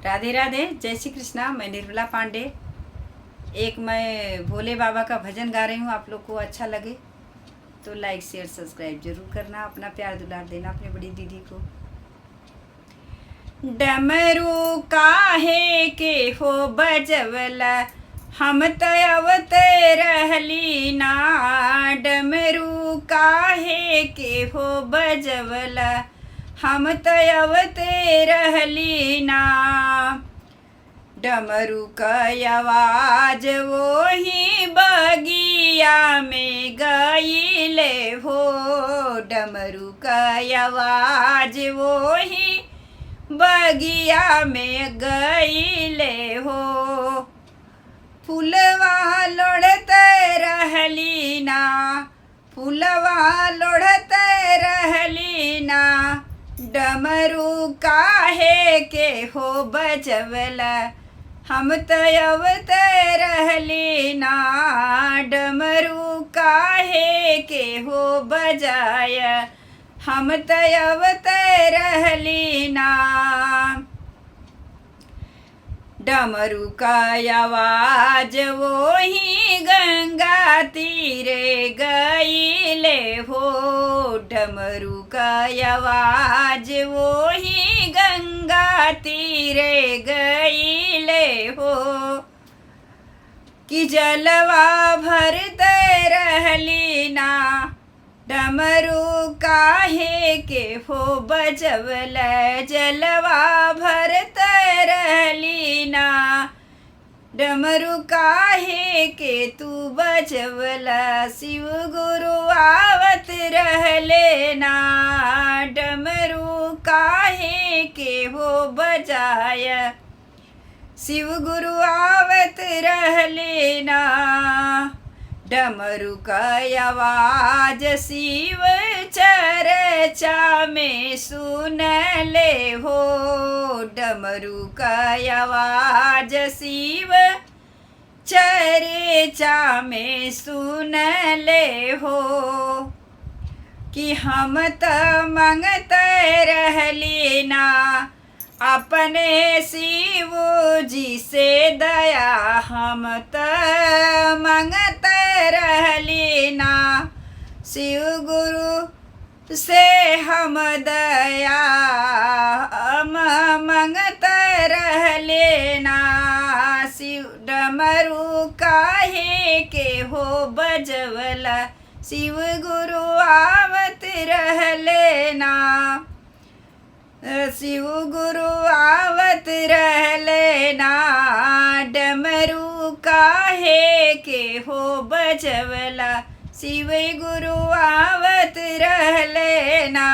राधे राधे, जय श्री कृष्णा। मैं निर्मला पांडे। एक मैं भोले बाबा का भजन गा रही हूँ। आप लोग को अच्छा लगे तो लाइक शेयर सब्सक्राइब जरूर करना। अपना प्यार दुलार देना अपनी बड़ी दीदी को। डमरू काहे के हो बजवला, हम तयवते रहली ना। डमरू काहे के हो बजवला, हम तयवते रहली ना। डमरू कय आवाज वही बगिया में गईले हो। डमरू कय आवाज वही बगिया में गईले हो। फूलवा लोढ़ते रहली ना, फूलवा लोढ़ते रहली ना। डमरू काहे के हो बजवला, हम तयवते रहली ना। डमरू काहे के हो बजाया, हम तयवते रहली ना। डमरू का आवाज वही गंगा तीरे गईले हो। डमरू का आवाज वही गंगा तीरे गईले हो। कि जलवा भरते रहली ना, डमरू काहे के हो बजवला। जलवा भरते रहली ना, डमरू काहे के तू बजवला। शिव गुरु आवत रहले ना, डमरू काहे के हो बजाया। शिव गुरु आवत रहले ना। डमरू का आवाज शिव चर्चा में सुन ले हो। डमरू का आवाज शिव चर्चा में सुन ले हो। कि हम त मंगते रहली ना, अपने शिव जी से दया। हम त मंगते रहली ना, शिव गुरु से हम दया। हम मंगते रहले ना, शिव डमरू काहे के हो बजवला। शिव गुरु आवत रहले ना, शिव गुरु आवत रहले ना। डमरू काहे के हो बजवला, शिव गुरु आवत रहले ना।